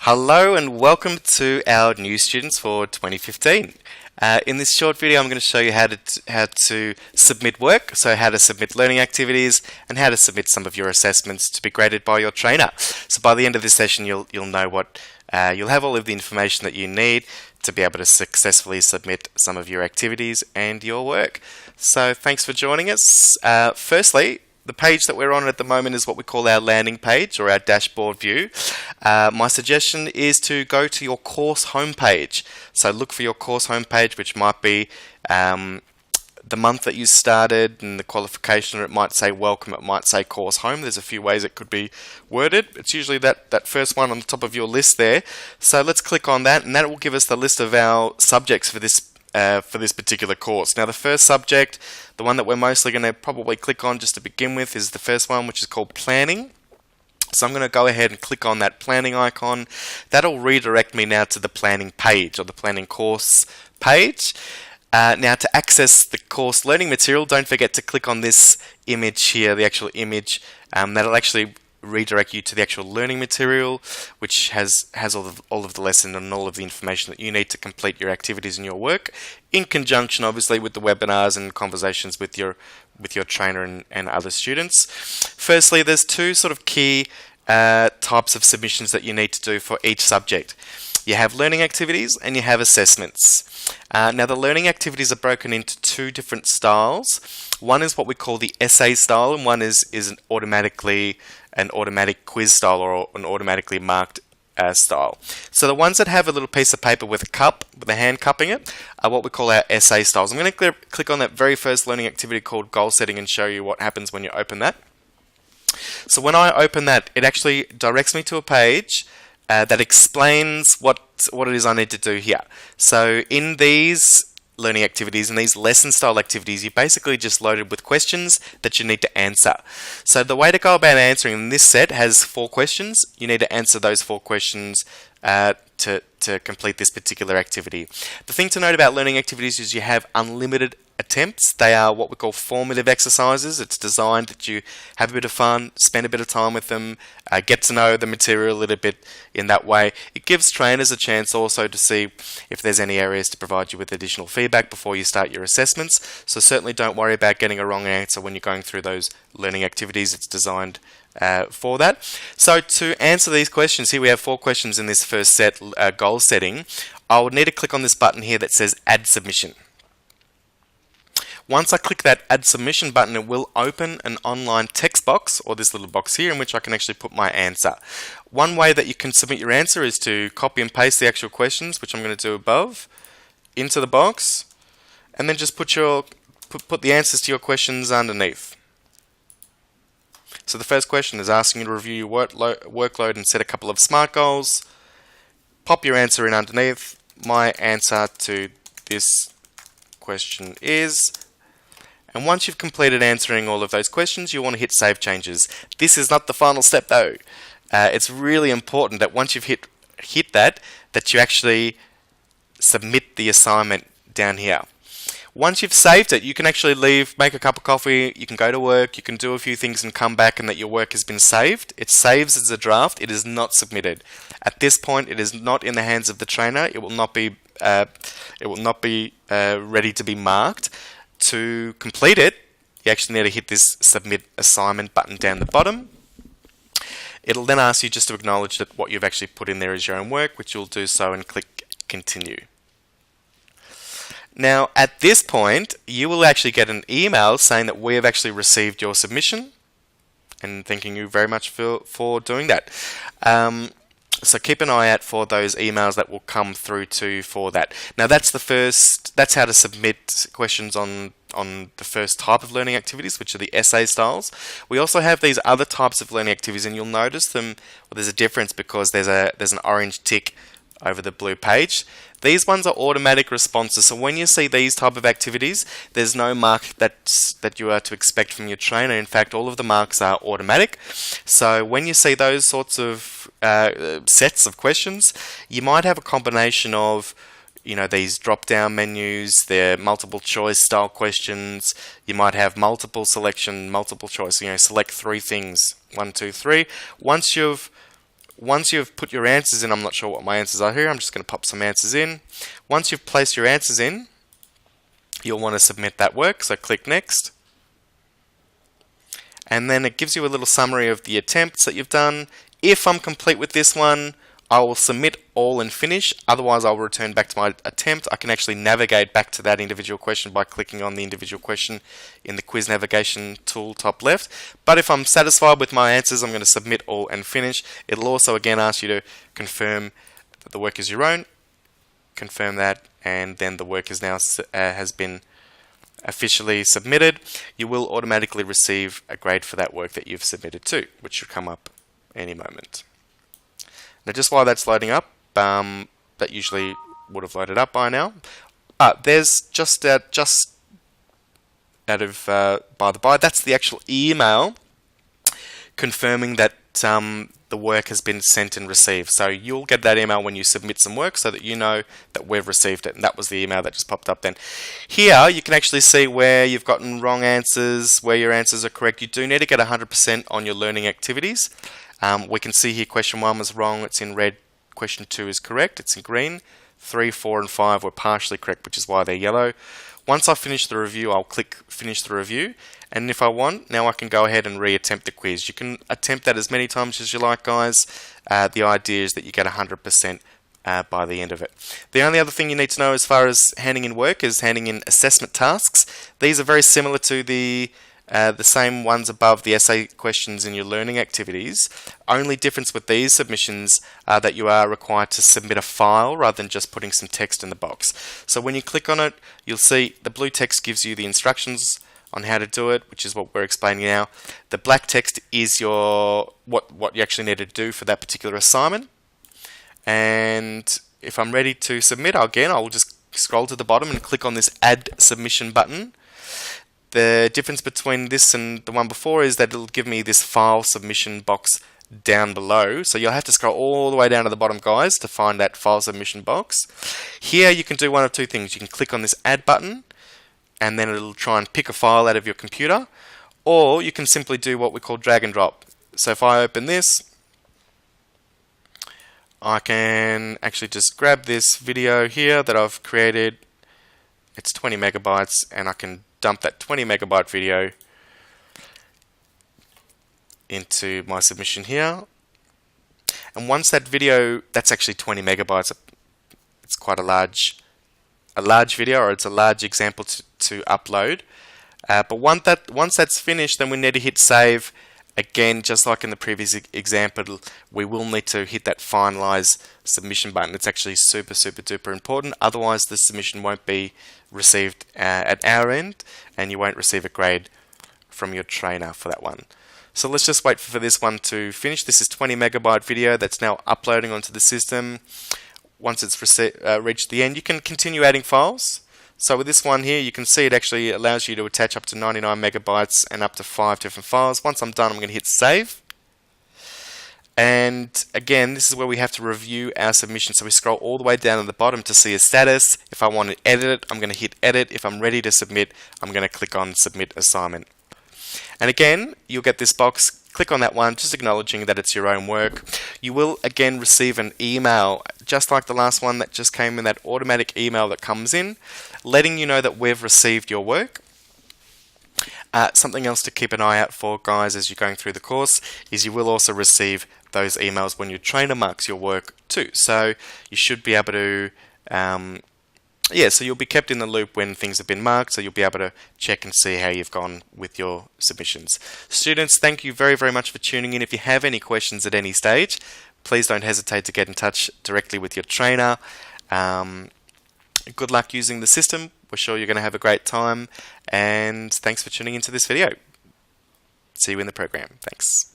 Hello and welcome to our new students for 2015. In this short video I'm going to show you how to submit work, so how to submit learning activities and how to submit some of your assessments to be graded by your trainer. So by the end of this session you'll know what you'll have all of the information that you need to be able to successfully submit some of your activities and your work. So thanks for joining us. Firstly, the page that we're on at the moment is what we call our landing page or our dashboard view. My suggestion is to go to your course homepage. So look for your course homepage, which might be the month that you started and the qualification, or it might say welcome, it might say course home. There's a few ways it could be worded. It's usually that first one on the top of your list there. So let's click on that, and that will give us the list of our subjects for this particular course. Now the first subject, the one that we're mostly going to probably click on just to begin with, is the first one, which is called planning. So I'm going to go ahead and click on that planning icon. That'll redirect me now to the planning page or the planning course page. Now to access the course learning material, don't forget to click on this image here, the actual image. That'll actually redirect you to the actual learning material, which has all of the lesson and all of the information that you need to complete your activities and your work, in conjunction obviously with the webinars and conversations with your trainer and other students. Firstly, there's two sort of key types of submissions that you need to do for each subject. You have learning activities and you have assessments. Now the learning activities are broken into two different styles. One is what we call the essay style, and one is an automatic quiz style or an automatically marked style. So the ones that have a little piece of paper with a cup, with a hand cupping it, are what we call our essay styles. I'm going to click on that very first learning activity called goal setting and show you what happens when you open that. So when I open that, it actually directs me to a page that explains what it is I need to do here. So in these learning activities and these lesson style activities, you're basically just loaded with questions that you need to answer. So the way to go about answering, this set has 4 questions. You need to answer those 4 questions to complete this particular activity. The thing to note about learning activities is you have unlimited attempts. They are what we call formative exercises. It's designed that you have a bit of fun, spend a bit of time with them, get to know the material a little bit in that way. It gives trainers a chance also to see if there's any areas to provide you with additional feedback before you start your assessments. So certainly don't worry about getting a wrong answer when you're going through those learning activities. It's designed for that. So to answer these questions, here we have 4 questions in this first set, goal setting. I would need to click on this button here that says add submission. Once I click that add submission button, it will open an online text box, or this little box here, in which I can actually put my answer. One way that you can submit your answer is to copy and paste the actual questions, which I'm going to do above, into the box, and then just put the answers to your questions underneath. So the first question is asking you to review your workload and set a couple of SMART goals. Pop your answer in underneath. My answer to this question is... And once you've completed answering all of those questions, you want to hit Save Changes. This is not the final step though. It's really important that once you've hit that you actually submit the assignment down here. Once you've saved it, you can actually leave, make a cup of coffee, you can go to work, you can do a few things and come back, and that your work has been saved. It saves as a draft. It is not submitted. At this point, it is not in the hands of the trainer. It will not be ready to be marked. To complete it, you actually need to hit this Submit Assignment button down the bottom. It'll then ask you just to acknowledge that what you've actually put in there is your own work, which you'll do so and click Continue. Now, at this point, you will actually get an email saying that we have actually received your submission, and thanking you very much for doing that. So keep an eye out for those emails that will come through to you for that. Now that's how to submit questions on the first type of learning activities, which are the essay styles. We also have these other types of learning activities, and you'll notice them. Well, there's a difference because there's an orange tick over the blue page. These ones are automatic responses. So when you see these type of activities, there's no mark that you are to expect from your trainer. In fact, all of the marks are automatic. So when you see those sorts of sets of questions, you might have a combination of these drop-down menus, they're multiple choice style questions. You might have multiple selection, multiple choice. Select 3 things, 1, 2, 3. Once you've once you've put your answers in, I'm not sure what my answers are here, I'm just going to pop some answers in. Once you've placed your answers in, you'll want to submit that work, so click next. And then it gives you a little summary of the attempts that you've done. If I'm complete with this one, I will submit all and finish, otherwise I'll return back to my attempt. I can actually navigate back to that individual question by clicking on the individual question in the quiz navigation tool top left. But if I'm satisfied with my answers, I'm going to submit all and finish. It'll also again ask you to confirm that the work is your own, confirm that, and then the work is now has been officially submitted. You will automatically receive a grade for that work that you've submitted to, which should come up any moment. Now, just while that's loading up, that usually would have loaded up by now. There's just out of by the by, that's the actual email confirming that the work has been sent and received. So you'll get that email when you submit some work, so that you know that we've received it. And that was the email that just popped up then. Here you can actually see where you've gotten wrong answers, where your answers are correct. You do need to get 100% on your learning activities. We can see here question 1 was wrong, it's in red. Question 2 is correct, it's in green. 3, 4 and 5 were partially correct, which is why they're yellow. Once I finish the review, I'll click finish the review, and if I want, now I can go ahead and re-attempt the quiz. You can attempt that as many times as you like, guys. The idea is that you get 100% by the end of it. The only other thing you need to know as far as handing in work is handing in assessment tasks. These are very similar to the same ones above, the essay questions in your learning activities. Only difference with these submissions are that you are required to submit a file rather than just putting some text in the box. So when you click on it, you'll see the blue text gives you the instructions on how to do it, which is what we're explaining now. The black text is your what you actually need to do for that particular assignment. And if I'm ready to submit, I'll just scroll to the bottom and click on this Add Submission button. The difference between this and the one before is that it'll give me this file submission box down below. So you'll have to scroll all the way down to the bottom, guys, to find that file submission box. Here you can do one of two things. You can click on this Add button, and then it'll try and pick a file out of your computer. Or you can simply do what we call drag and drop. So if I open this, I can actually just grab this video here that I've created. It's 20 megabytes, and I can dump that 20 megabyte video into my submission here. And once that video, that's actually 20 megabytes, it's quite a large video, or it's a large example to upload. But once that's finished, then we need to hit save. Again, just like in the previous example, we will need to hit that finalize submission button. It's actually super duper important. Otherwise, the submission won't be received at our end, and you won't receive a grade from your trainer for that one. So let's just wait for this one to finish. This is 20 megabyte video that's now uploading onto the system. Once it's reached the end, you can continue adding files. So with this one here, you can see it actually allows you to attach up to 99 megabytes and up to 5 different files. Once I'm done, I'm going to hit save. And again, this is where we have to review our submission. So we scroll all the way down to the bottom to see a status. If I want to edit it, I'm going to hit edit. If I'm ready to submit, I'm going to click on submit assignment. And again, you'll get this box. Click on that one, just acknowledging that it's your own work. You will again receive an email, just like the last one that just came in, that automatic email that comes in, letting you know that we've received your work. Something else to keep an eye out for, guys, as you're going through the course, is you will also receive those emails when your trainer marks your work too. So you should be able to so you'll be kept in the loop when things have been marked, so you'll be able to check and see how you've gone with your submissions. Students, thank you very much for tuning in. If you have any questions at any stage, please don't hesitate to get in touch directly with your trainer. Good luck using the system. We're sure you're going to have a great time, and thanks for tuning into this video. See you in the program. Thanks.